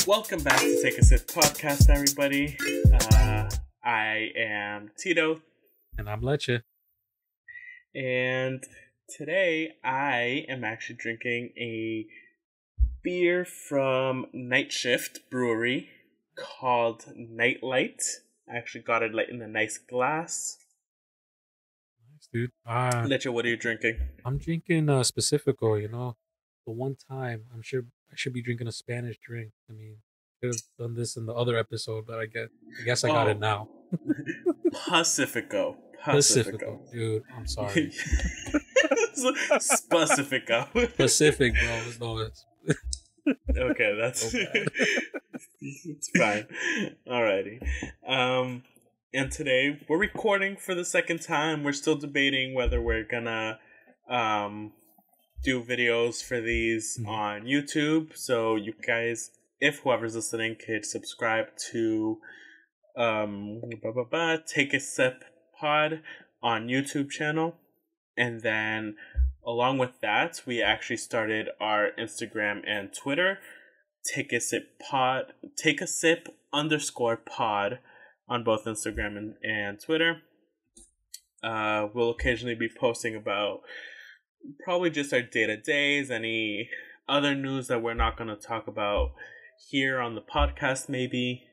Welcome back to Take a Sip podcast, everybody. I am Tito. And I'm Leche. And today I am actually drinking a beer from Night Shift Brewery called Nightlight. I actually got it in a nice glass. Nice, dude. Leche, what are you drinking? I'm drinking Pacifico, The one time I'm sure I should be drinking a Spanish drink. I mean, could have done this in the other episode, but I guess I got it now. Pacifico. Dude, I'm sorry. Pacifico. Pacific, bro. No, it's okay, that's okay. It's fine. Alrighty. And today we're recording for the second time. We're still debating whether we're gonna do videos for these on YouTube. So you guys, if whoever's listening, could subscribe to Take a Sip Pod on YouTube channel. And then along with that, we actually started our Instagram and Twitter. Take a Sip _pod on both Instagram and Twitter. We'll occasionally be posting about probably just our day-to-days, any other news that we're not going to talk about here on the podcast maybe.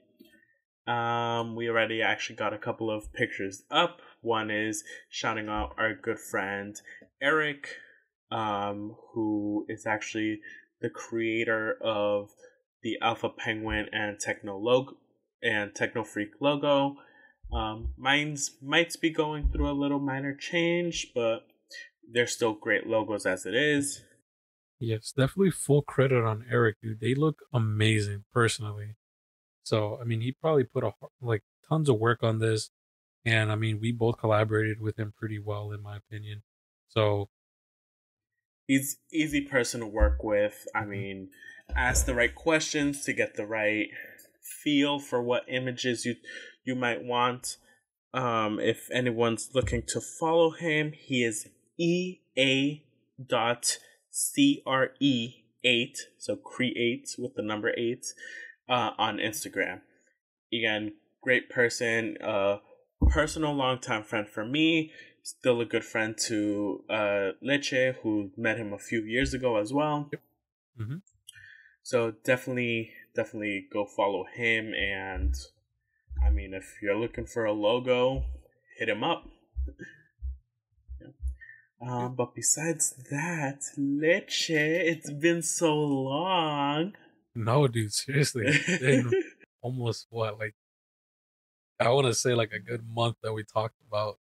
We already actually got a couple of pictures up. One is shouting out our good friend Eric, who is actually the creator of the Alpha Penguin and Techno Freak logo. Mine's might be going through a little minor change, but they're still great logos as it is. Yes, definitely full credit on Eric, dude. They look amazing, personally. So, I mean, he probably put tons of work on this, and I mean, we both collaborated with him pretty well, in my opinion. So, he's easy person to work with. I mean, ask the right questions to get the right feel for what images you might want. If anyone's looking to follow him, he is ea.CRE8, so create with the number 8, on Instagram. Again, great person, personal longtime friend for me, still a good friend to Leche, who met him a few years ago as well. Mm-hmm. So definitely go follow him, and I mean, if you're looking for a logo, hit him up. But besides that, Leche, it's been so long. No, dude, seriously. It's been almost I want to say a good month that we talked about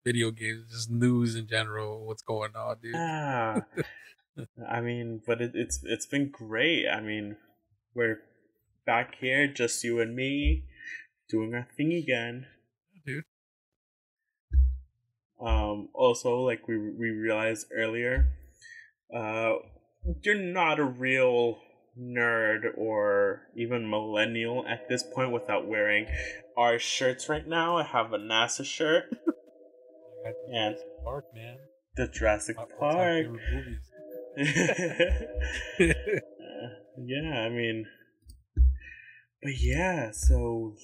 video games, just news in general, what's going on, dude. I mean, but it's been great. I mean, we're back here, just you and me, doing our thing again. Dude. Also, like we realized earlier, you're not a real nerd or even millennial at this point without wearing our shirts right now. I have a NASA shirt. And Park, man. The Jurassic Park. Yeah, I mean, but yeah, so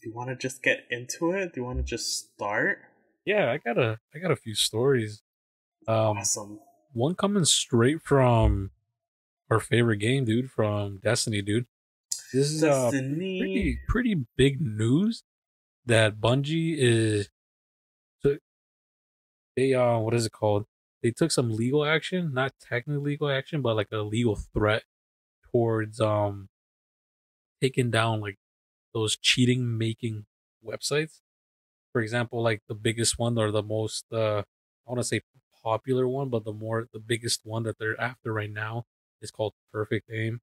do you want to just get into it? Do you want to just start? Yeah, I got a few stories. Awesome. One coming straight from our favorite game, dude, from Destiny, dude. This is pretty big news that Bungie is. They what is it called? They took some legal action, not technically legal action, but like a legal threat towards taking down those cheating making websites. For example, like the biggest one or the most I want to say popular one, but the biggest one that they're after right now is called Perfect Aim.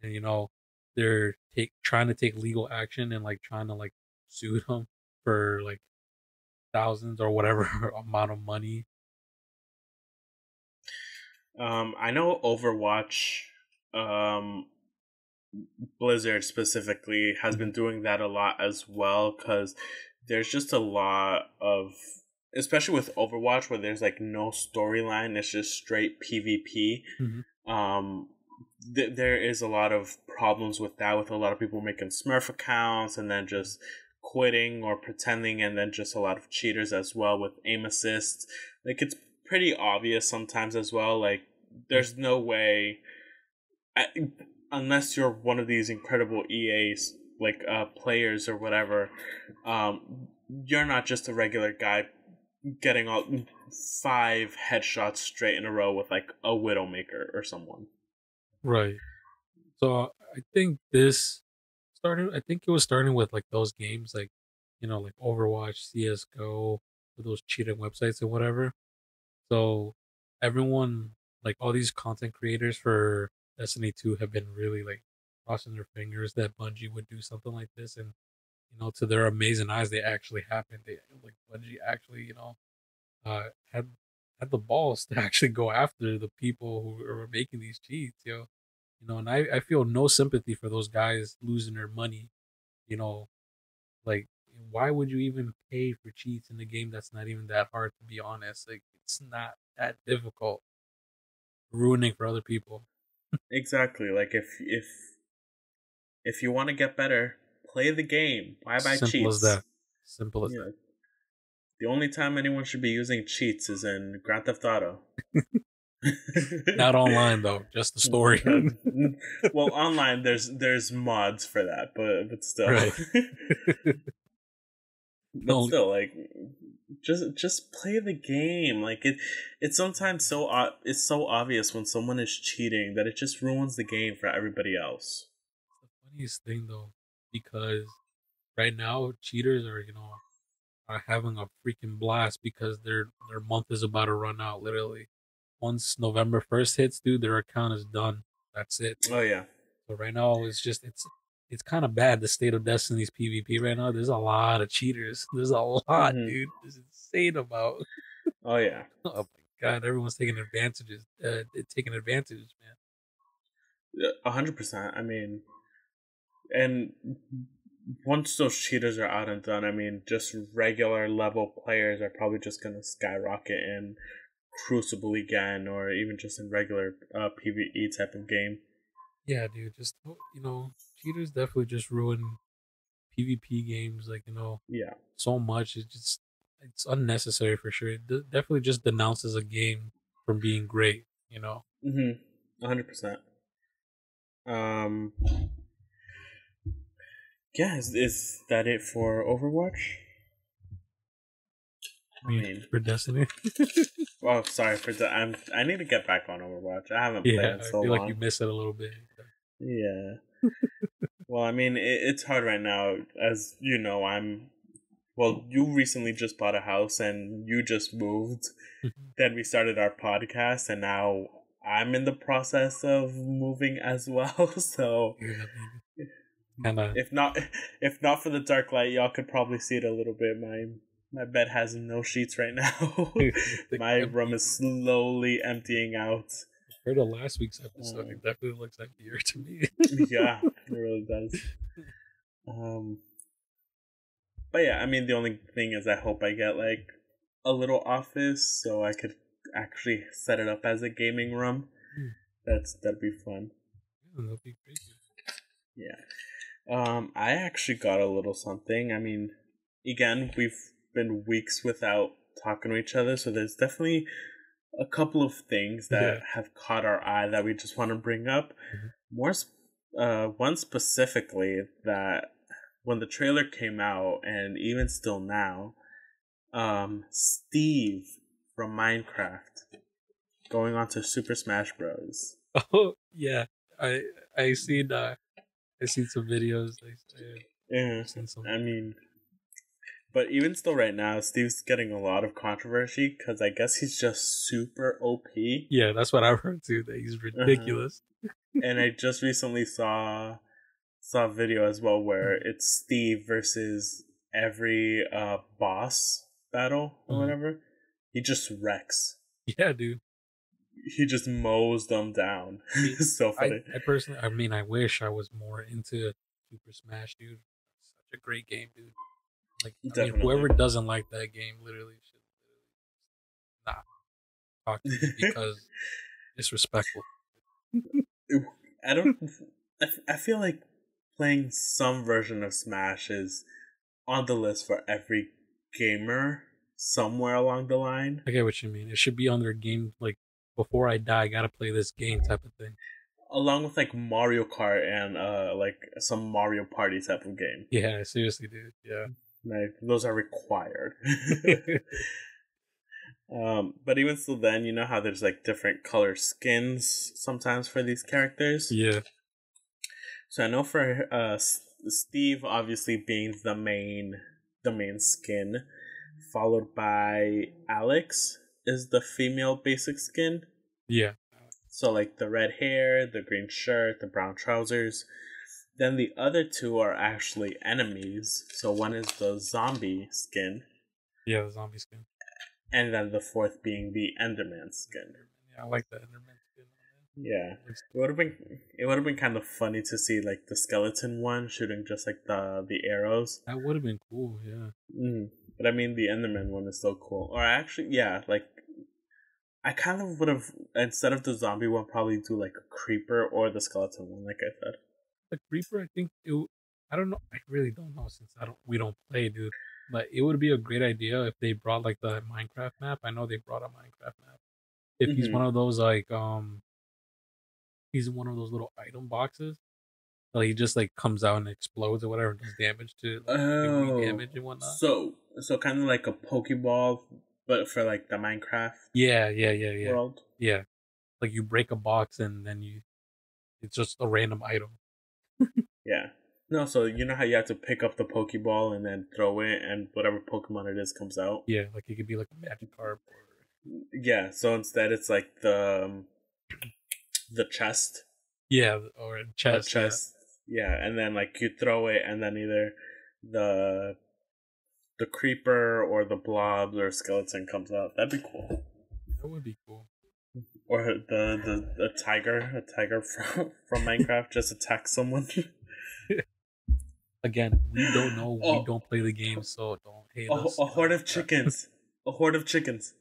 And they're trying to take legal action and trying to sue them for thousands or whatever amount of money. I know Overwatch, Blizzard specifically, has been doing that a lot as well, because there's just a lot of, especially with Overwatch, where there's no storyline, it's just straight PvP. Mm-hmm. there is a lot of problems with that, with a lot of people making Smurf accounts and then just quitting or pretending, and then just a lot of cheaters as well with aim assists. Like, it's pretty obvious sometimes as well. Like, there's no way, unless you're one of these incredible EAs, like players or whatever, you're not just a regular guy getting all 5 headshots straight in a row with like a Widowmaker or someone. Right. So I think this started. I think it was starting with like those games, like like Overwatch, CS:GO, with those cheating websites and whatever. So everyone, like all these content creators for Destiny 2, have been really like crossing their fingers that Bungie would do something like this, and to their amazing eyes, they actually happened. They like Bungie actually, uh, had had the balls to actually go after the people who were making these cheats, and I feel no sympathy for those guys losing their money. You know, like why would you even pay for cheats in a game that's not even that hard? To be honest, like it's not that difficult. Ruining for other people. Exactly. Like, if you want to get better, play the game. Why buy Simple as cheats? that. Simple as Yeah. that. The only time anyone should be using cheats is in Grand Theft Auto. Not online though, just the story. Well, online there's mods for that, but still, Right. but still, like, just play the game. Like, it's sometimes it's so obvious when someone is cheating that it just ruins the game for everybody else. The funniest thing though, because right now cheaters are having a freaking blast because their month is about to run out. Literally, once November 1st hits, dude, their account is done. That's it. Oh yeah. So right now it's kind of bad, the state of Destiny's PvP right now. There's a lot of cheaters. There's a lot, dude. There's insane about. Oh yeah. Oh my god, everyone's taking advantages. Taking advantage, man. 100%. I mean, and once those cheaters are out and done, I mean, just regular level players are probably just gonna skyrocket in Crucible again, or even just in regular PvE type of game. Yeah, dude. Just cheaters definitely just ruin PvP games. Like Yeah. so much. It's unnecessary for sure. It definitely just denounces a game from being great. 100%. Yeah, is that it for Overwatch? I mean, for Destiny. Well, sorry for the. I need to get back on Overwatch. I haven't played it so I feel long. like you miss it a little bit. Yeah. Well, I mean, it's hard right now. As you know, well, you recently just bought a house and you just moved. Then we started our podcast, and now I'm in the process of moving as well. So, if not for the dark light, y'all could probably see it a little bit. My bed has no sheets right now. My room is slowly emptying out. Compared to last week's episode, it definitely looks emptier to me. Yeah, it really does. But yeah, I mean, the only thing is I hope I get like a little office so I could actually set it up as a gaming room. That'd be fun. Yeah, that'd be great. Yeah. I actually got a little something. I mean, again, we've been weeks without talking to each other, so there's definitely a couple of things that have caught our eye that we just want to bring up. One specifically that when the trailer came out, and even still now, Steve from Minecraft going on to Super Smash Bros. Oh yeah, I seen some videos. I mean, but even still, right now, Steve's getting a lot of controversy because I guess he's just super OP. Yeah, that's what I've heard too. That he's ridiculous. And I just recently saw a video as well where it's Steve versus every boss battle or whatever. He just wrecks. Yeah, dude. He just mows them down. It's so funny. I personally, I wish I was more into Super Smash, dude. Such a great game, dude. Like, I mean, whoever doesn't like that game literally should not talk to me because disrespectful. I don't. I feel like playing some version of Smash is on the list for every gamer somewhere along the line. I get what you mean. It should be on their game, like, before I die, I gotta play this game type of thing. Along with like Mario Kart and like some Mario Party type of game. Yeah, seriously, dude. Yeah. Like those are required. But even still, then you know how there's like different color skins sometimes for these characters. Yeah. So I know for Steve, obviously being the main skin, followed by Alex is the female basic skin. Yeah. So like the red hair, the green shirt, the brown trousers. Then the other two are actually enemies. So one is the zombie skin. Yeah, the zombie skin. And then the fourth being the Enderman skin. Yeah, I like the Enderman skin. Yeah. It would have been kind of funny to see like the skeleton one shooting just like the arrows. That would have been cool, yeah. But I mean the Enderman one is so cool. Or actually, yeah, like I kind of would have, instead of the zombie one, probably do like a creeper or the skeleton one, like I said. The creeper, I think I don't know. I really don't know since we don't play, dude. But it would be a great idea if they brought like the Minecraft map. I know they brought a Minecraft map. If he's one of those like he's in one of those little item boxes. Like he just like comes out and explodes or whatever, and does damage to damage and whatnot. So kind of like a Pokeball, but for like the Minecraft. Yeah. World. Yeah, like you break a box and then it's just a random item. Yeah. No, so you know how you have to pick up the Pokeball and then throw it, and whatever Pokemon it is comes out. Yeah, like it could be like a Magikarp. Yeah. So instead, it's like the chest. Yeah, or chest. Chest. Yeah, and then like you throw it, and then either the creeper or the blobs or skeleton comes out. That'd be cool. That would be cool. Or the tiger, from Minecraft just attacks someone. Again, we don't know. We don't play the game, so don't hate us. A horde of chickens. A horde of chickens.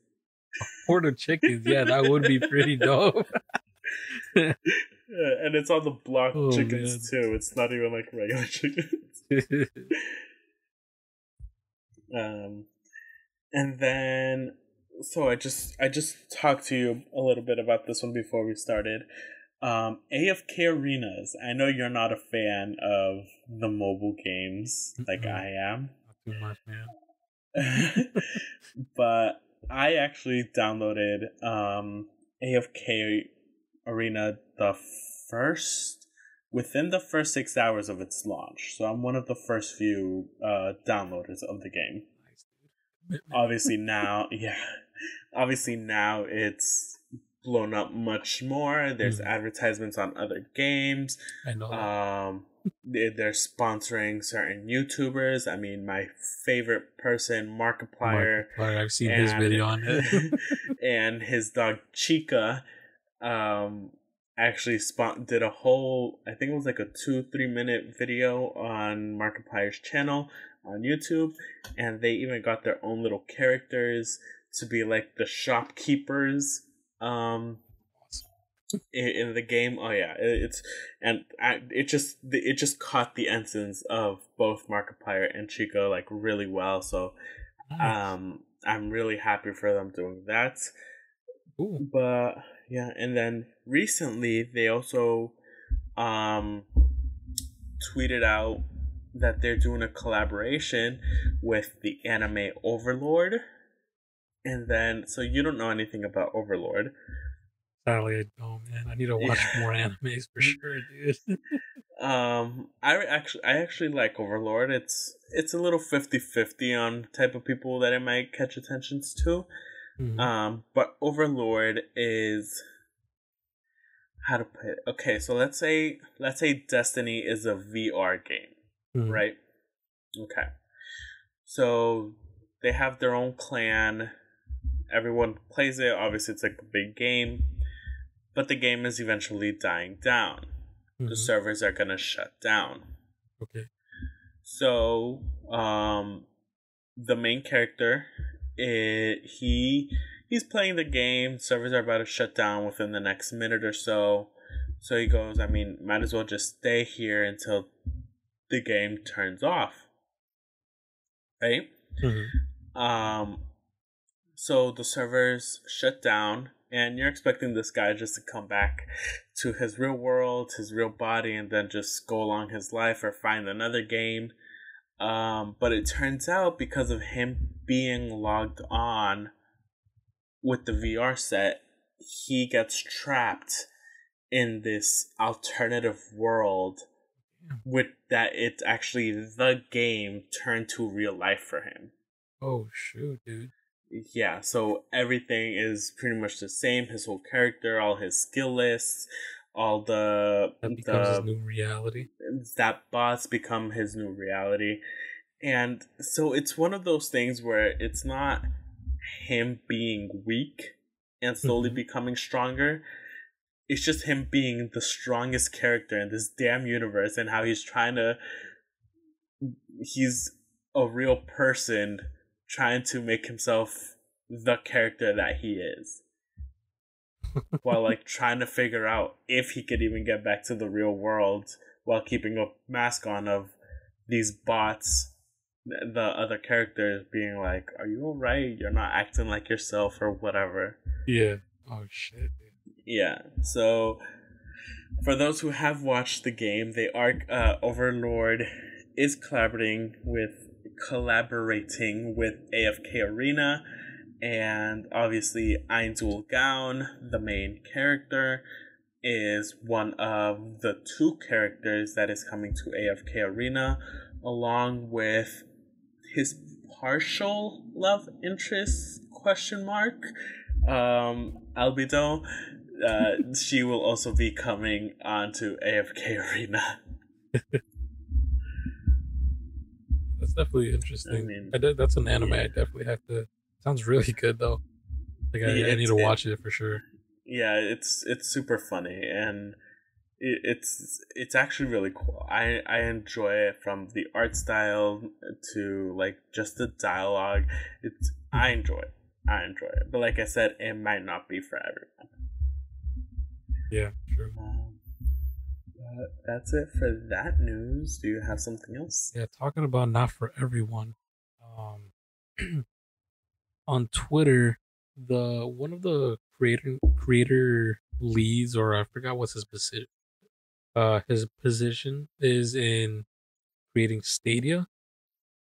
A horde of chickens. Yeah, that would be pretty dope. Yeah, and it's on the block chickens too. It's not even like regular chickens. And then so I just talked to you a little bit about this one before we started. AFK arenas. I know you're not a fan of the mobile games like I am. Not too much, man. But I actually downloaded AFK Arena within the first 6 hours of its launch. So I'm one of the first few downloaders of the game. Nice, Obviously now it's blown up much more. There's advertisements on other games. I know. They're sponsoring certain YouTubers. I mean, my favorite person, Markiplier. I've seen his video on it. And his dog Chica actually did a whole, I think it was like a 2-3 minute video on Markiplier's channel on YouTube, and they even got their own little characters to be like the shopkeepers in the game. Oh yeah, it just caught the essence of both Markiplier and Chico like really well. So I'm really happy for them doing that. Ooh. But yeah, and then recently they also tweeted out that they're doing a collaboration with the anime Overlord. And then, so you don't know anything about Overlord. Sadly, I don't, man. I need to watch more animes for sure, dude. I actually like Overlord. It's a little 50-50 on type of people that it might catch attentions to. But Overlord is, how to put it? Okay, so let's say Destiny is a VR game, right? Okay. So they have their own clan. Everyone plays it. Obviously, it's like a big game, but the game is eventually dying down. The servers are gonna shut down. Okay. So, the main character, he's playing the game. Servers are about to shut down within the next minute or so. So he goes, I mean, might as well just stay here until the game turns off, right? Mm-hmm. So the servers shut down, and you're expecting this guy just to come back to his real world, his real body, and then just go along his life or find another game. But it turns out because of him being logged on with the VR set, he gets trapped in this alternative world with that it's actually the game turned to real life for him. Oh shoot, dude. Yeah, so everything is pretty much the same. His whole character, all his skill lists, all That becomes his new reality. that bots become his new reality. And so it's one of those things where it's not him being weak and slowly becoming stronger. It's just him being the strongest character in this damn universe, and how he's a real person trying to make himself the character that he is. While like trying to figure out if he could even get back to the real world while keeping a mask on of these bots, the other characters being like, "Are you alright? You're not acting like yourself," or whatever. Yeah. Oh shit, dude. Yeah. So for those who have watched the game, Overlord is collaborating with AFK Arena, and obviously Ainzul Gaon, the main character, is one of the two characters that is coming to AFK Arena, along with his partial love interest Albedo. She will also be coming onto AFK Arena. That's definitely interesting. That's an anime I definitely have to. Sounds really good though. Like I need to watch it for sure. Yeah, it's super funny, and it's actually really cool. I enjoy it, from the art style to like just the dialogue. I enjoy it. But like I said, it might not be for everyone. Yeah, true. That's it for that news. Do you have something else? Yeah, talking about not for everyone. On Twitter, the one of the creator leads, or I forgot what's his position. His position is in creating Stadia.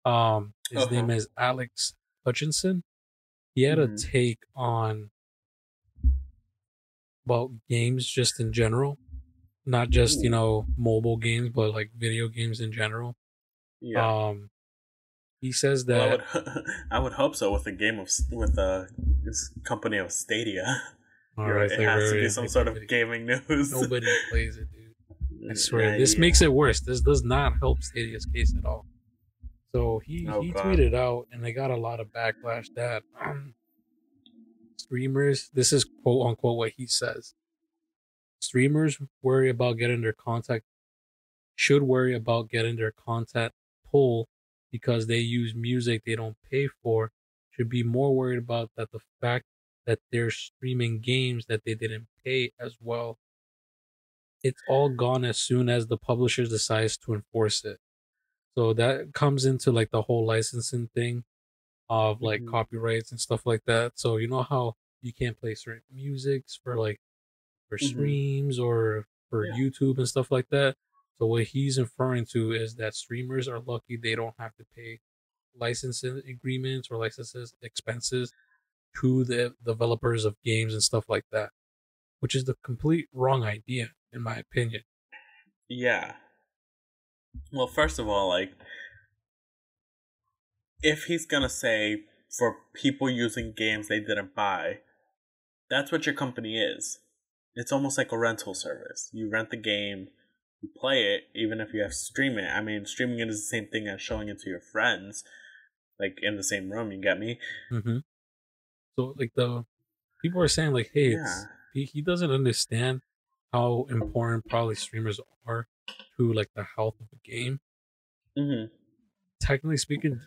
His name is Alex Hutchinson. He had a take on about games just in general, not just mobile games, but like video games in general. Yeah. He says that I would hope so with this company of Stadia. Right, it has to be some sort of gaming news. Nobody plays it, dude. I swear, this makes it worse. This does not help Stadia's case at all. So he tweeted out, and they got a lot of backlash that streamers. This is quote unquote what he says. Streamers should worry about getting their content pulled because they use music they don't pay for. Should be more worried about that the fact that they're streaming games that they didn't pay as well. It's all gone as soon as the publisher decides to enforce it. So that comes into like the whole licensing thing of like copyrights and stuff like that. So you know how you can't play certain musics for streams or for YouTube and stuff like that. So what he's inferring to is that streamers are lucky they don't have to pay licensing agreements or licenses expenses to the developers of games and stuff like that, which is the complete wrong idea in my opinion. Yeah. Well, first of all, like, if he's gonna say for people using games they didn't buy, that's what your company is. It's almost like a rental service. You rent the game, you play it, even if you have to stream it. I mean, streaming it is the same thing as showing it to your friends, like in the same room. You get me? So, like, the people are saying, like, hey, he doesn't understand how important probably streamers are to like the health of the game. Technically speaking,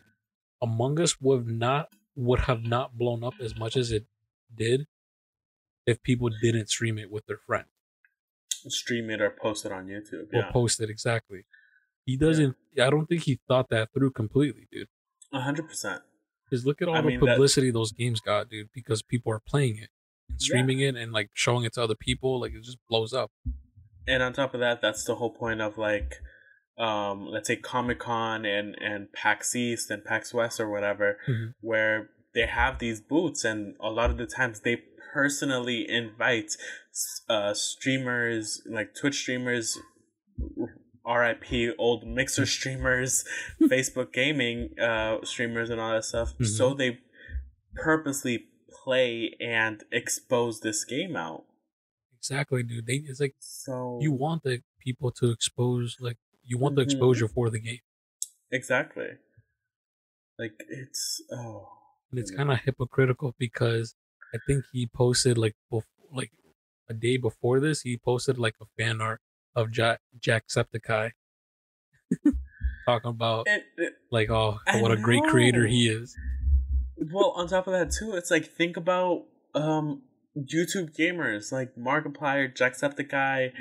Among Us would have not blown up as much as it did if people didn't stream it with their friend. stream it or post it on YouTube. or Yeah, post it exactly. He doesn't. I don't think he thought that through completely, dude. 100%. Because look at all I the mean that. publicity those games got, dude. Because people are playing it and Yeah, streaming it and like showing it to other people, like it just blows up. and on top of that, that's the whole point of like, let's say Comic-Con and PAX East and PAX West or whatever, Mm-hmm. where they have these booths, and a lot of the times they personally invite streamers, like Twitch streamers, RIP old Mixer streamers, Facebook gaming streamers, and all that stuff. Mm-hmm. So they purposely play and expose this game out. Exactly, dude. It's like So you want the people to expose, like you want the Mhm. exposure for the game, Exactly. Like it's and it's kind of hypocritical because I think he posted like like a day before this, he posted like a fan art of Jacksepticeye talking about like what a great creator he is. Well, on top of that too, it's like think about YouTube gamers like Markiplier, Jacksepticeye,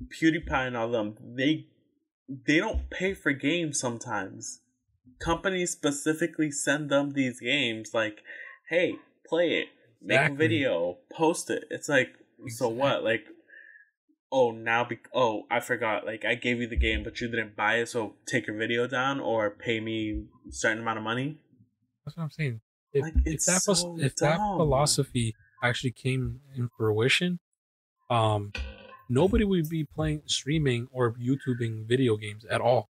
PewDiePie, and all them. They don't pay for games sometimes. Companies specifically send them these games like, hey, play it, make a video, post it. It's like, so what? Like, oh, now I forgot. Like, I gave you the game, but you didn't buy it, so take your video down or pay me a certain amount of money. That's what I'm saying. If that philosophy actually came in fruition, nobody would be streaming or YouTubing video games at all.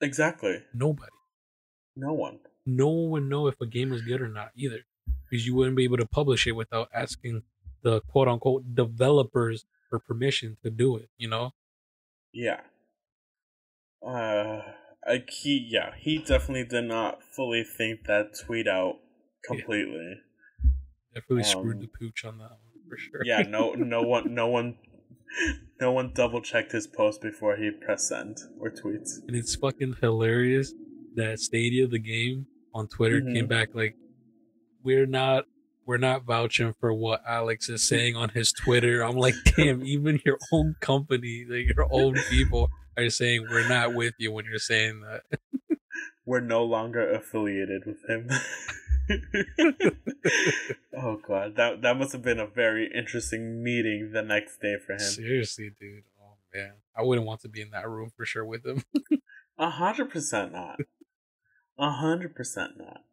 Exactly. Nobody. No one. No one would know if a game is good or not either, because you wouldn't be able to publish it without asking the quote unquote developers for permission to do it. You know? Yeah. He definitely did not fully think that tweet out completely. Yeah. Definitely screwed the pooch on that one for sure. Yeah, no one double checked his post before he pressed send or tweets. And it's fucking hilarious that Stadia, the game, on Twitter came back like, we're not vouching for what Alex is saying on his Twitter. I'm like, damn, even your own company, like your own people are saying we're not with you when you're saying that. We're no longer affiliated with him. Oh god, that must have been a very interesting meeting the next day for him. Seriously, dude. Oh man, I wouldn't want to be in that room for sure with him. 100% not. 100% not.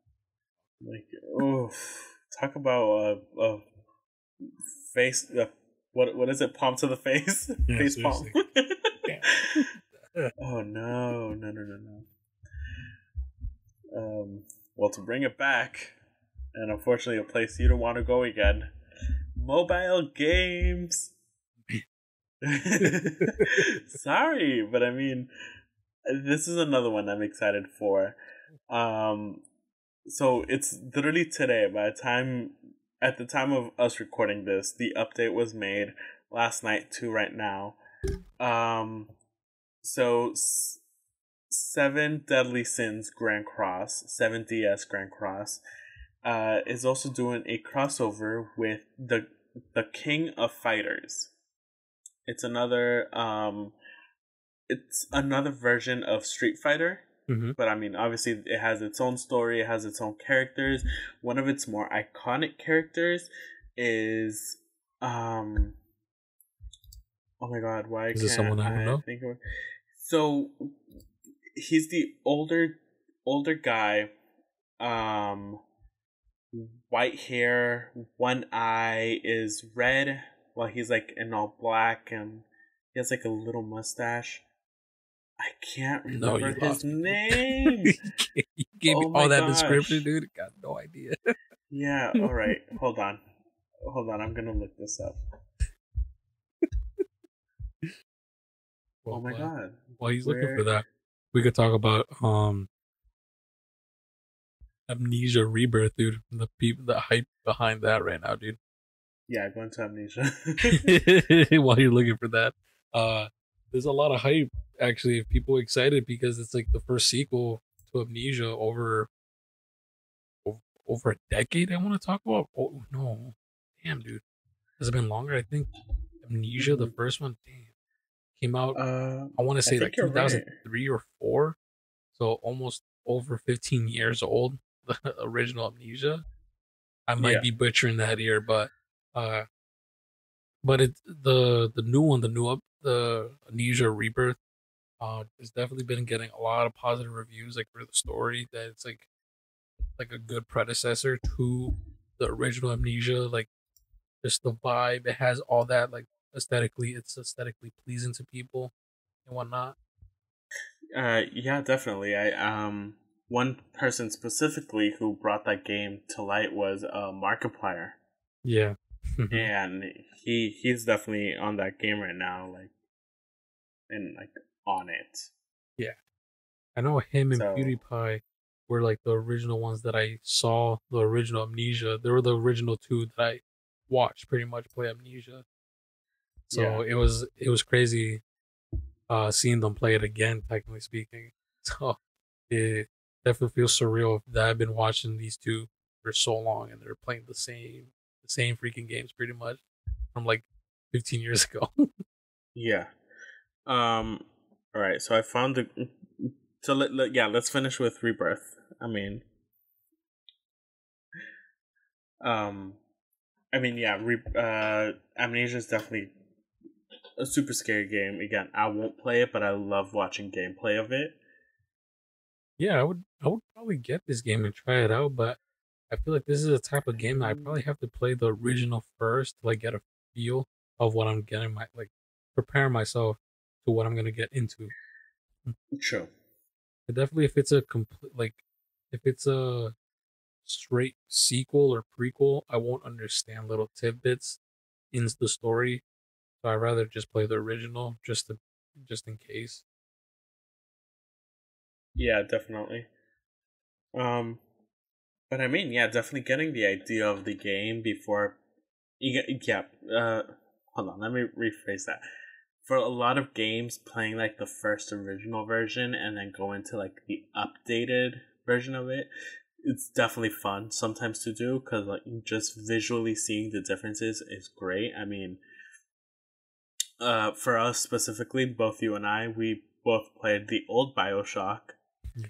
Like, oof. Talk about a face. What is it? Palm to the face. Yeah, face palm. Yeah. Oh no. Well, to bring it back, and unfortunately a place you don't want to go again, mobile games. Sorry, but I mean, this is another one I'm excited for. So it's literally today. At the time of us recording this, the update was made last night to right now. So 7 Deadly Sins Grand Cross, 7DS Grand Cross, is also doing a crossover with the King of Fighters. It's another version of Street Fighter. Mm-hmm. But I mean, obviously, it has its own story. It has its own characters. One of its more iconic characters is, oh my god, why is this someone I don't know? Think of it? So he's the older guy, white hair, one eye is red, while he's like in all black, and he has like a little mustache. I can't remember his name. You gave me all that description, dude. Got no idea. Yeah, alright. Hold on. I'm gonna look this up. Well, oh my god. While he's looking for that, we could talk about Amnesia Rebirth, dude. The hype behind that right now, dude. Yeah, going to Amnesia. While you're looking for that, there's a lot of hype. Actually, people excited because it's like the first sequel to Amnesia over a decade. I want to talk about. Oh no, damn, dude, has it been longer? I think Amnesia, the first one, damn, came out. I want to I say think like you're right. 2003 or four, so almost over 15 years old. The original Amnesia. I might Yeah. be butchering that here, uh, but it the new one, the Amnesia Rebirth, has definitely been getting a lot of positive reviews, like for the story that it's like a good predecessor to the original Amnesia, like just the vibe it has, all that, like aesthetically, it's aesthetically pleasing to people and whatnot. Yeah, definitely. I one person specifically who brought that game to light was Markiplier, Yeah. and he's definitely on that game right now, like and like on it. Yeah, I know him and So PewDiePie were like the original ones that I saw. The original Amnesia, they were the original two that I watched pretty much play Amnesia. So yeah, it was crazy seeing them play it again, technically speaking. So it definitely feels surreal that I've been watching these two for so long and they're playing the same freaking games pretty much from like 15 years ago. yeah. All right. So I found the. So yeah, let's finish with Rebirth. Um, yeah. Amnesia is definitely a super scary game. Again, I won't play it, but I love watching gameplay of it. Yeah, I would probably get this game and try it out, but I feel like this is a type of game that I probably have to play the original first to like get a feel of what I'm getting prepare myself to what I'm gonna get into. True. But definitely if it's a complete like if it's a straight sequel or prequel, I won't understand little tidbits in the story. So I'd rather just play the original just in case. Yeah, definitely. Um, but yeah, definitely getting the idea of the game before yeah. Hold on, let me rephrase that. For a lot of games, playing like the first original version and then go into like the updated version of it, it's definitely fun sometimes to do because like just visually seeing the differences is great. For us specifically, both you and I, we both played the old Bioshock Yeah.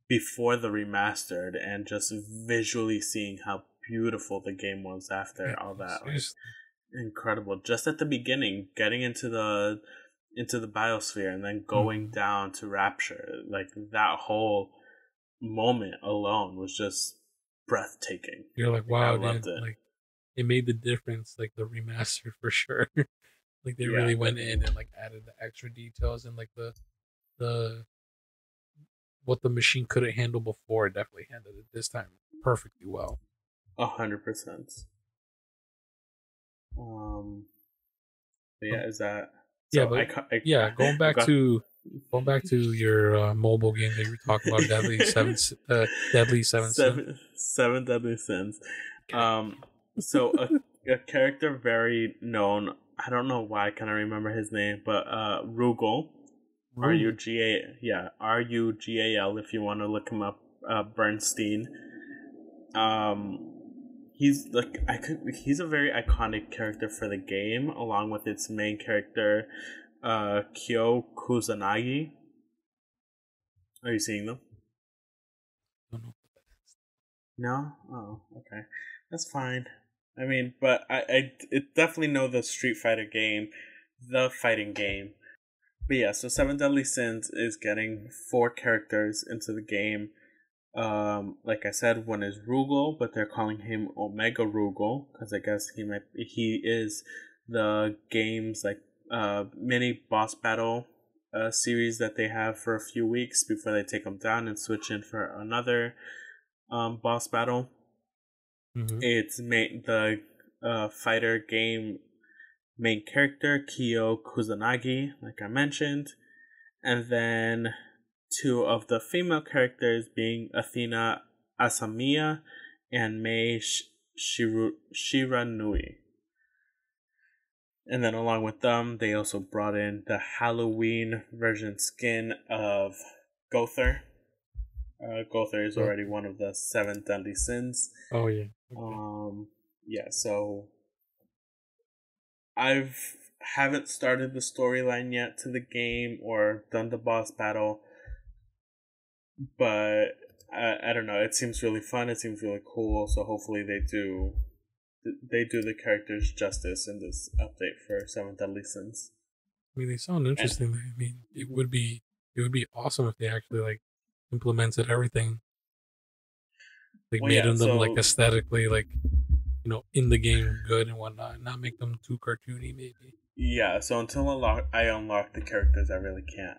before the remastered, and just visually seeing how beautiful the game was Yeah, after all that, like seriously. incredible. Just at the beginning, getting into the biosphere and then going Mhm. down to Rapture, like that whole moment alone was just breathtaking. You're like, Like I wow, loved dude, it. like it made the difference, like the remaster for sure. Like they Yeah, really went in definitely. and like added the extra details and like the what the machine couldn't handle before, it definitely handled it this time perfectly well. 100%. Um, but Um, yeah, is that yeah, so? but yeah, I got going back to your mobile game that you were talking about, Deadly Seven Sins. seven deadly sins. God Um, so a character very known. I don't know why I can't remember his name, but Rugal, damn. Rugal. Ruga, yeah, Rugal. If you want to look him up, Bernstein. Um, he's a very iconic character for the game, along with its main character, Kyo Kusanagi. Are you seeing them? I don't know. No? Oh, okay. That's fine. But I definitely know the Street Fighter game, the fighting game. But yeah, so Seven Deadly Sins is getting four characters into the game. Like I said, one is Rugal, but they're calling him Omega Rugal because I guess he is the game's like mini boss battle series that they have for a few weeks before they take him down and switch in for another boss battle. Mm-hmm. It's the fighter game main character Kyo Kusanagi, like I mentioned, and then two of the female characters being Athena Asamiya and Mei Shiranui. And then along with them, they also brought in the Halloween version skin of Gother. Gother is Go already through. one of the seven deadly sins. Oh yeah. Okay. Um, yeah, so I've haven't started the storyline yet to the game or done the boss battle, but I don't know. It seems really fun. It seems really cool. So hopefully they do the characters justice in this update for Seven Deadly Sins. I mean, they sound interesting. I mean, it would be awesome if they actually like implemented everything, like Well, made yeah. them like So aesthetically like in the game good and whatnot, not make them too cartoony maybe. yeah. So until I unlock the characters, I really can't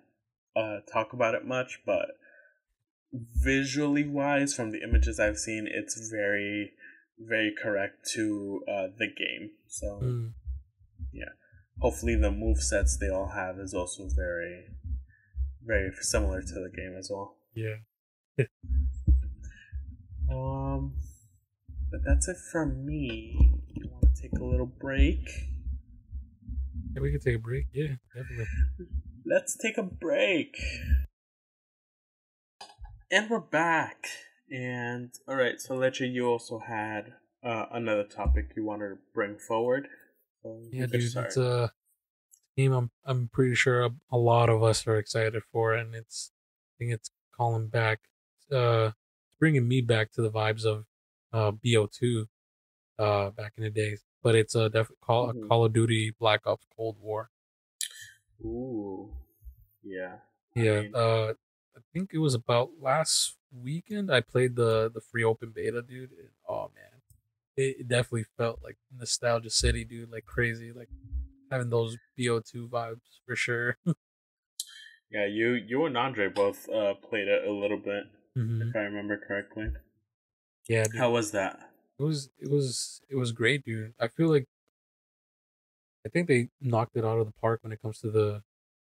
talk about it much. But visually wise, from the images I've seen, it's very, very correct to the game. So yeah, hopefully the move sets they all have is also very, very similar to the game as well. Yeah. But that's it from me. You want to take a little break? Yeah, we could take a break. Yeah, definitely. Let's take a break. And we're back. And alright, so Leche, you also had another topic you wanted to bring forward. So yeah, dude, it's a game I'm pretty sure a lot of us are excited for, and I think it's calling back, it's bringing me back to the vibes of BO2 back in the days. But it's a Call of Duty Black Ops Cold War. Ooh, yeah. Yeah, I think it was about last weekend I played the free open beta, dude. And, oh man, it definitely felt like nostalgia city, dude, like crazy, like having those BO2 vibes for sure. Yeah, you and Andre both played it a little bit, Mm-hmm. if I remember correctly. Yeah, dude. How was that? It was great, dude. I think they knocked it out of the park when it comes to the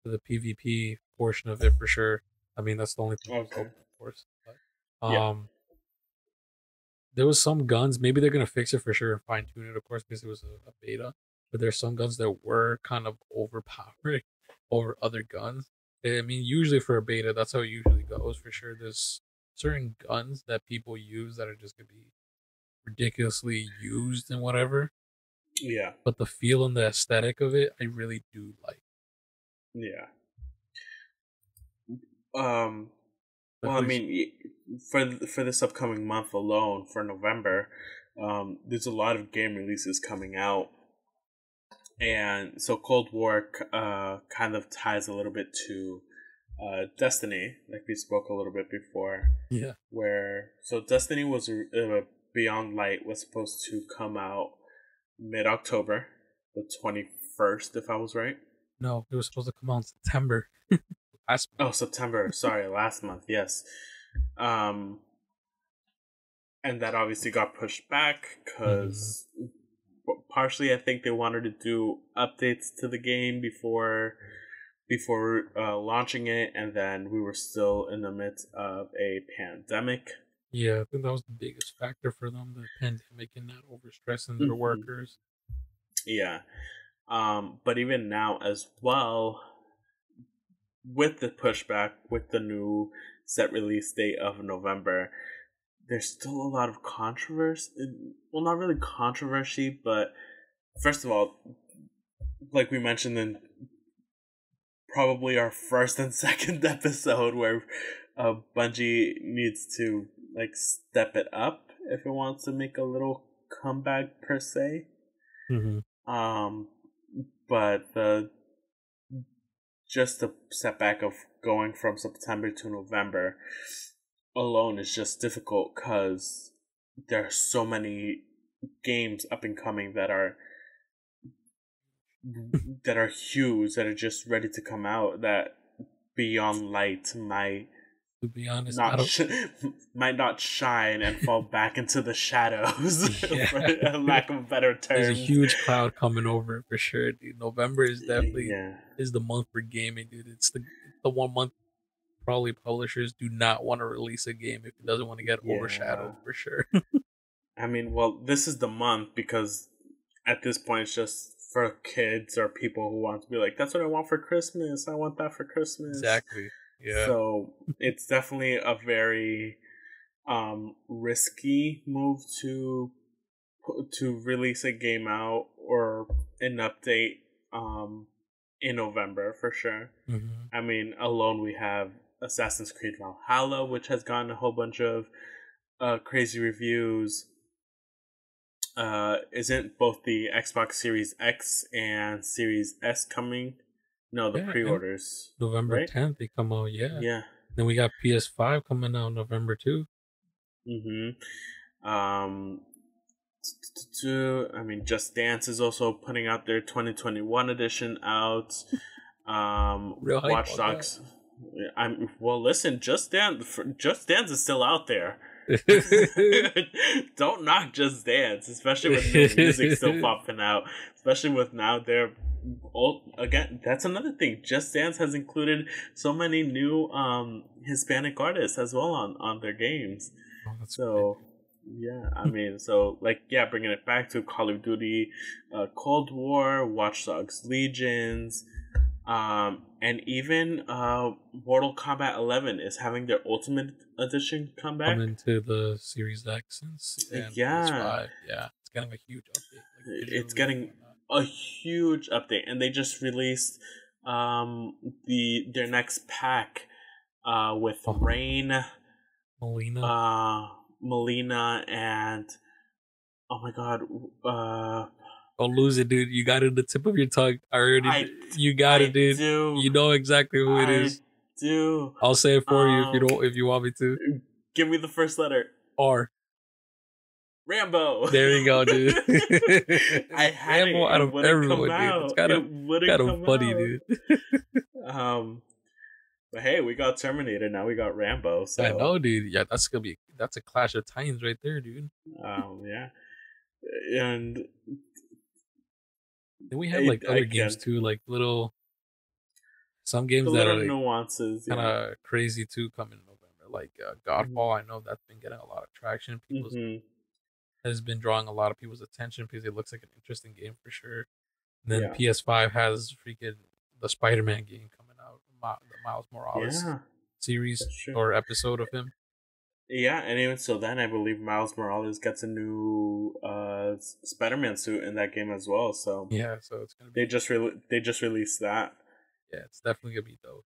PvP portion of it for sure. I mean, that's the only thing that was Okay. open, of course. But, Yeah. there was some guns. Maybe they're gonna fix it for sure and fine tune it, of course, because it was a beta. But there's some guns that were kind of overpowering over other guns. I mean, usually for a beta, that's how it usually goes for sure. There's certain guns that people use that are just gonna be ridiculously used and whatever. Yeah. But the feel and the aesthetic of it, I really do like. Yeah. Well, I Definitely. mean, for this upcoming month alone, for November, there's a lot of game releases coming out, and so Cold War kind of ties a little bit to Destiny, like we spoke a little bit before. Yeah. Where so Destiny was Beyond Light was supposed to come out mid October, the 21st, if I was right. No, it was supposed to come out in September. Last month. Oh, September. Sorry, last month. Yes. Um, and that obviously got pushed back because partially I think they wanted to do updates to the game before launching it, and then we were still in the midst of a pandemic. Yeah, I think that was the biggest factor for them, the pandemic and not overstressing their workers. Yeah. But even now as well, with the pushback, with the new set release date of November, there's still a lot of controversy. Well, not really controversy, but first of all, like we mentioned in probably our first and second episode, where Bungie needs to like step it up if it wants to make a little comeback per se. But just the setback of going from September to November alone is just difficult because there are so many games up and coming that are huge, that are just ready to come out, that Beyond Light might To be honest, might not shine and fall back into the shadows, Yeah. for a lack of a better term. There's a huge cloud coming over it for sure, dude. November is definitely is the month for gaming, dude. It's the 1 month probably publishers do not want to release a game if it doesn't want to get overshadowed for sure. I mean, well, this is the month because at this point it's just for kids or people who want to be like, that's what I want for Christmas. I want that for Christmas. Exactly. Yeah. So it's definitely a very risky move to release a game out or an update in November for sure. I mean, alone we have Assassin's Creed Valhalla, which has gotten a whole bunch of crazy reviews. Isn't both the Xbox Series X and Series S coming? No, the pre-orders. November 10th they come out. Yeah. Then we got PS5 coming out November 2. I mean, Just Dance is also putting out their 2021 edition out. Watch Dogs. Listen, Just Dance is still out there. Don't knock Just Dance, especially with new music still popping out. Especially with now they're again. That's another thing. Just Dance has included so many new Hispanic artists as well on their games. So great. Yeah, I mean, bringing it back to Call of Duty, Cold War, Watch Dogs Legions, and even Mortal Kombat 11 is having their Ultimate Edition come back. Coming to the Series X and PS5. Yeah, it's getting a huge update. It's getting a huge update, and they just released their next pack with Rain, Melina, and oh my god, don't lose it, dude. You got it at the tip of your tongue. You got it, dude. You know exactly who it is. I'll say it for you if you want me to. Give me the first letter. R. Rambo. There you go, dude. I had Rambo out of everyone, dude. It's kind of funny, dude. But hey, we got Terminator, now we got Rambo. So. I know, dude. Yeah, that's a clash of titans right there, dude. Yeah. And then we have other games too, like some games that are nuances, kind of crazy too coming in November. Like Godfall, I know that's been getting a lot of traction. Has been drawing a lot of people's attention because it looks like an interesting game for sure. And then PS5 has freaking the Spider-Man game coming out, the Miles Morales series or episode of him. Yeah, and even so, then I believe Miles Morales gets a new Spider-Man suit in that game as well. So yeah, so it's gonna be. They just released that. Yeah, it's definitely gonna be dope.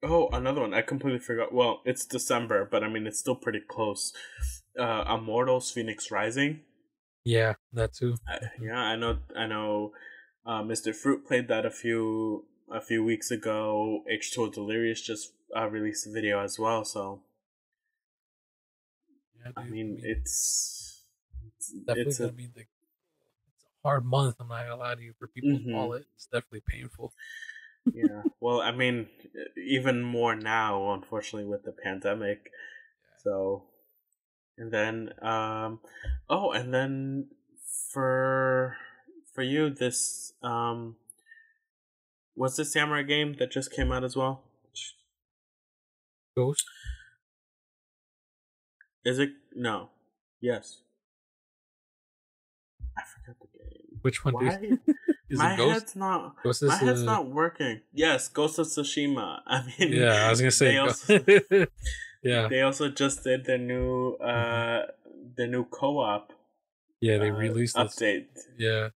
Oh, another one I completely forgot. Well, it's December, but I mean it's still pretty close. Immortals: Phoenix Rising. Yeah, that too. I know. Mr. Fruit played that a few weeks ago. H2O Delirious just released a video as well. So. Yeah, dude, I mean, it's definitely gonna be it's a hard month. I'm not gonna lie to you. For people's wallet, it's definitely painful. Yeah. Well, I mean, even more now, unfortunately, with the pandemic. Yeah. So, and then, and then for you, this what's the samurai game that just came out as well? Ghost. Is it? No. Yes. I forgot the game. Which one? Dude? Is my it Ghost? Head's not. Ghost my head's not working. Yes, Ghost of Tsushima. I mean, yeah, I was gonna say. They also just did their new co-op. Yeah, they released update. Yeah.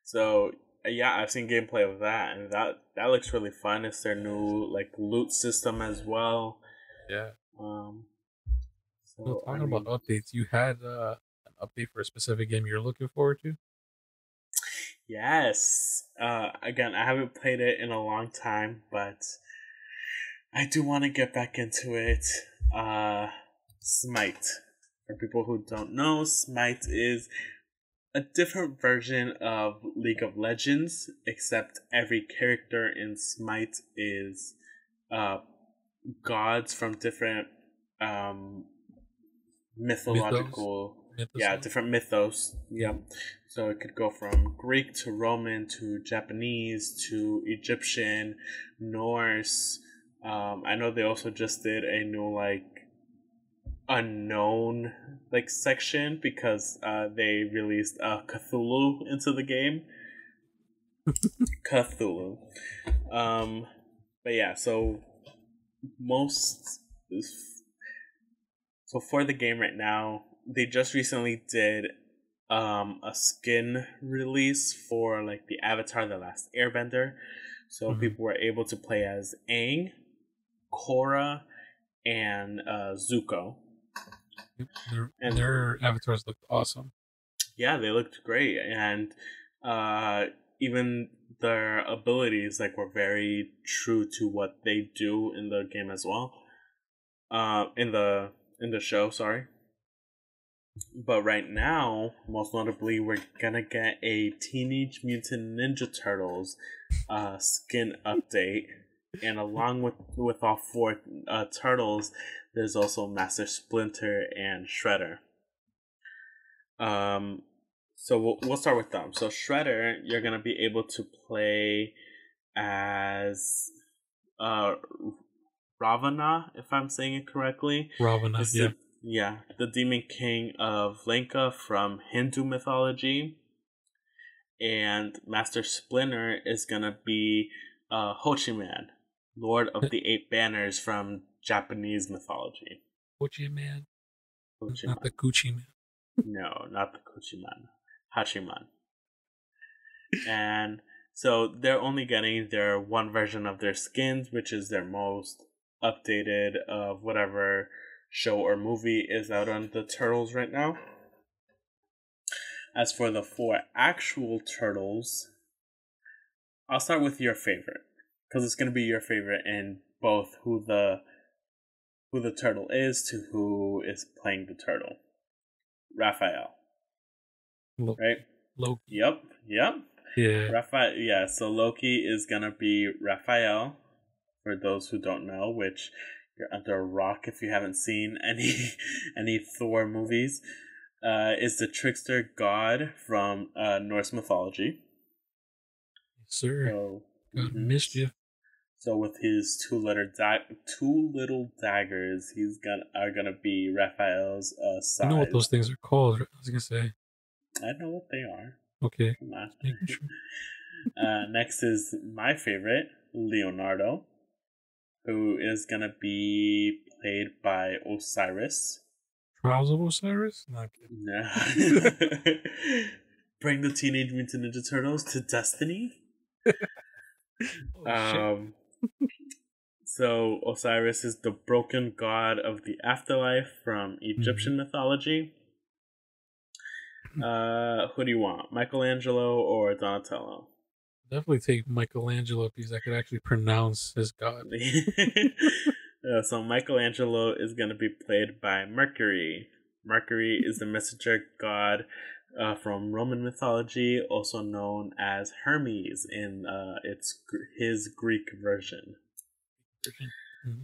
So yeah, I've seen gameplay of that, and that looks really fun. It's their new loot system as well. Yeah. So talking about updates, you had an update for a specific game you're looking forward to? Yes. Again, I haven't played it in a long time, but I do want to get back into it. Smite. For people who don't know, Smite is a different version of League of Legends, except every character in Smite is gods from different mythological different mythos. Yeah. So it could go from Greek to Roman to Japanese to Egyptian, Norse. I know they also just did a new unknown section because they released Cthulhu into the game. Cthulhu. But yeah, so for the game right now, they just recently did a skin release for like the Avatar: The Last Airbender. So people were able to play as Aang, Korra, and Zuko. Their avatars looked awesome. Yeah, they looked great, and even their abilities like were very true to what they do in the game as well. In the show, sorry. But right now, most notably, we're gonna get a Teenage Mutant Ninja Turtles skin update, and along with all four turtles, there's also Master Splinter and Shredder. So we'll start with them. So Shredder, you're gonna be able to play as Ravana, if I'm saying it correctly. Ravana, yeah. The Demon King of Lanka from Hindu mythology. And Master Splinter is gonna be Hochiman, Lord of the Eight Banners from Japanese mythology. Hochiman. Not the Gucci Man. No, not the Gucci Man. Hachiman. And so they're only getting their one version of their skins, which is their most updated of whatever show or movie is out on the Turtles right now. As for the four actual Turtles, I'll start with your favorite, because it's going to be your favorite in both who the turtle is to who is playing the turtle. Raphael. Right? Loki. Yep. Yeah. So Loki is gonna be Raphael, for those who don't know, which you're under a rock if you haven't seen any Thor movies. Is the trickster god from Norse mythology. Sir. So, God mischief. So with his two little daggers, are gonna be Raphael's size. I know what those things are called. I was gonna say. I know what they are. Okay. Come on. Next is my favorite, Leonardo, who is gonna be played by Osiris. Trials of Osiris? Not kidding. No. Bring the Teenage Mutant Ninja Turtles to destiny. Shit. So Osiris is the broken god of the afterlife from Egyptian mythology. Who do you want, Michelangelo or Donatello? Definitely take Michelangelo because I could actually pronounce his god. So Michelangelo is going to be played by Mercury. Mercury is the messenger god from Roman mythology, also known as Hermes in his Greek version.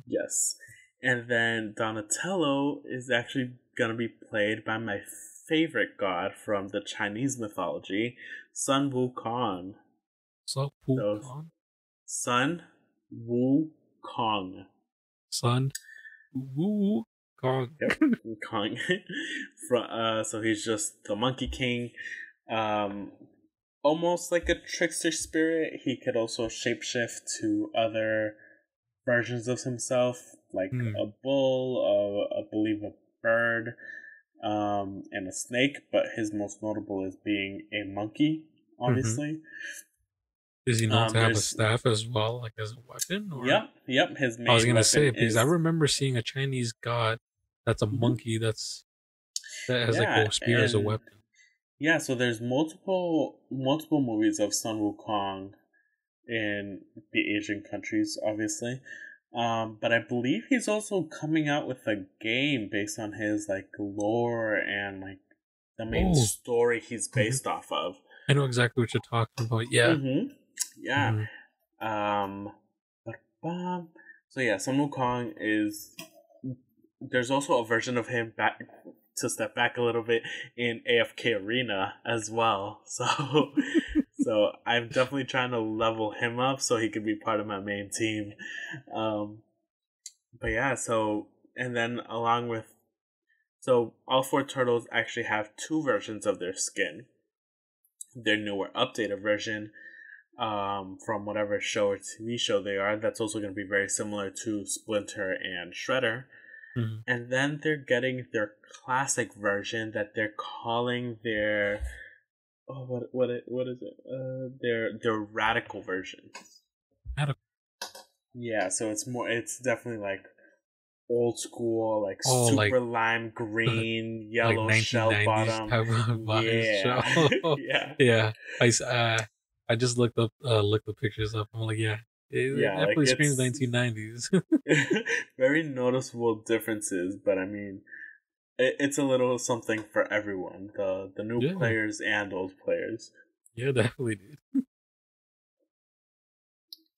Yes. And then Donatello is actually going to be played by my favorite god from the Chinese mythology, Sun Wukong. Sun Wukong? Sun Wukong. Sun Wukong. Yep, Wukong. So he's just the Monkey King. Almost like a trickster spirit. He could also shapeshift to other versions of himself, like a bull, I believe a bird, and a snake, but his most notable is being a monkey, obviously. Is he known to have a staff as well, like as a weapon? Or? Yep. His main I was gonna say, because is... I remember seeing a Chinese god that's a monkey that has like a spear as a weapon. Yeah, so there's multiple movies of Sun Wukong in the Asian countries, obviously. But I believe he's also coming out with a game based on his like lore and like the main story he's based off of. I know exactly what you're talking about. Yeah. Yeah. So yeah, Sun Wukong is... There's also a version of him, back to step back a little bit, in AFK Arena as well. So I'm definitely trying to level him up so he can be part of my main team. But yeah, and then along with... So all four turtles actually have two versions of their skin. Their newer updated version, from whatever show or TV show they are, that's also going to be very similar to Splinter and Shredder. Mhm. and then they're getting their classic version that they're calling their what is it? Their radical version. Had Yeah, so it's definitely like old school, like oh, like super lime green, like yellow shell 1990s bottom. type of vibes show. Yeah, yeah, Yeah, I just looked the pictures up. I'm like, yeah, it yeah. Like definitely screams it's 1990s. very noticeable differences, but I mean, it's a little something for everyone, the new Yeah, players and old players. yeah, definitely, dude.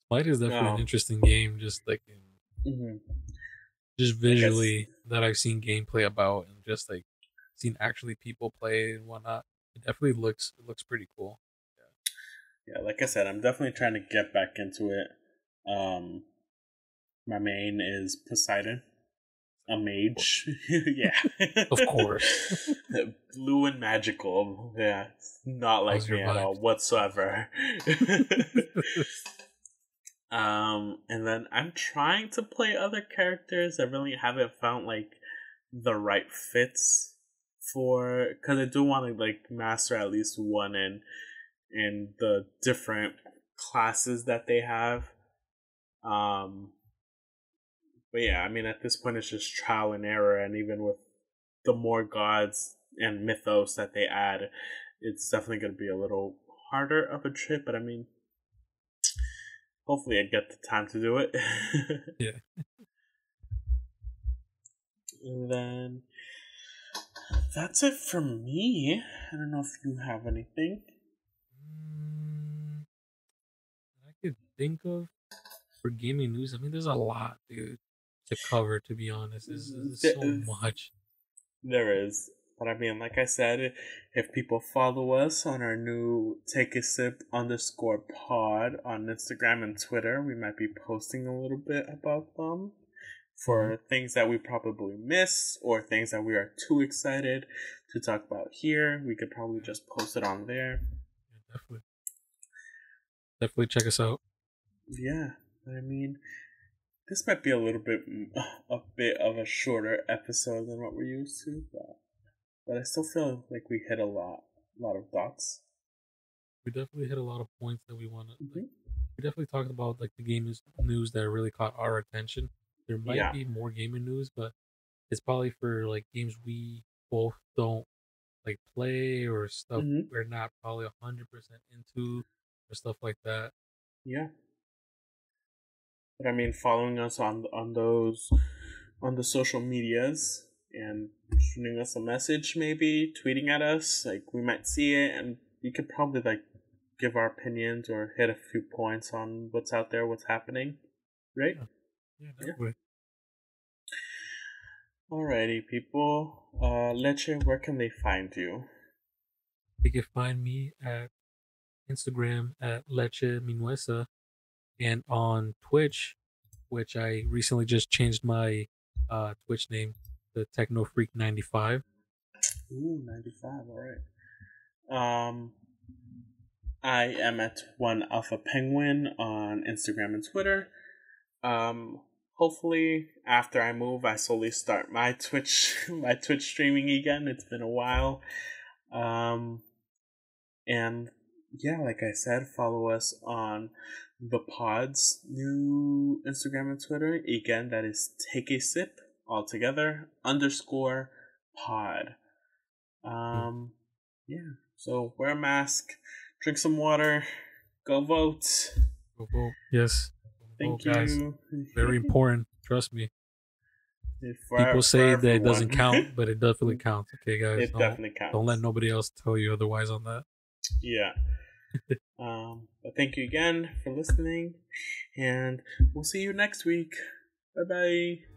Smite is definitely an No, interesting game, just like hmm just I guess visually that I've seen gameplay about, and just like seen actually people play and whatnot. It looks pretty cool. yeah, like I said, I'm definitely trying to get back into it. Um, my main is Poseidon, a mage. Yeah, Of course, blue and magical. Yeah, it's not like how's your me at all vibes? whatsoever. And then I'm trying to play other characters. I really haven't found like the right fits for, because I do want to like master at least one in the different classes that they have. Um, but yeah, I mean at this point it's just trial and error, and even with the more gods and mythos that they add, it's definitely going to be a little harder of a trip. But I mean, hopefully I get the time to do it. Yeah. And then that's it from me. I don't know if you have anything. Mm, I could think of for gaming news. I mean, there's a lot, dude, to cover. To be honest, there's so much. There is. But I mean, like I said, if people follow us on our new Take a Sip underscore pod on Instagram and Twitter, we might be posting a little bit about them Hmm. for things that we probably miss or things that we are too excited to talk about here. We could probably just post it on there. Yeah, definitely check us out. Yeah, I mean, this might be a bit of a shorter episode than what we're used to, but I still feel like we hit a lot of dots. We definitely hit a lot of points that we want to like. Hmm. We definitely talked about like the news that really caught our attention. There might Yeah. be more gaming news, but it's probably for like games we both don't like play or stuff Hmm. we're not probably 100% into or stuff like that. Yeah. But I mean, following us on the social medias and shooting us a message, maybe tweeting at us, like we might see it, and we could probably like give our opinions or hit a few points on what's out there, what's happening, right? Yeah, yeah, Yeah. definitely. Alrighty, people. Leche, where can they find you? You can find me at Instagram at Leche Minuesa and on Twitch, which I recently just changed my Twitch name to Techno Freak 95. Ooh, 95. All right. Um, I am at One Alpha Penguin on Instagram and Twitter. Hopefully after I move, I slowly start my Twitch my Twitch streaming again. It's been a while. Um, and yeah, like I said, follow us on the pod's new Instagram and Twitter. Again, that is Take a Sip all together underscore pod. Mm. Um, yeah. So wear a mask, drink some water, go vote. Go vote. Yes. Go vote, Thank guys. you. Very important. Trust me. People For say that it doesn't everyone. count, but it definitely counts. Okay, guys. It definitely Don't let counts. nobody else tell you otherwise on that. Yeah. But thank you again for listening, and we'll see you next week. Bye bye.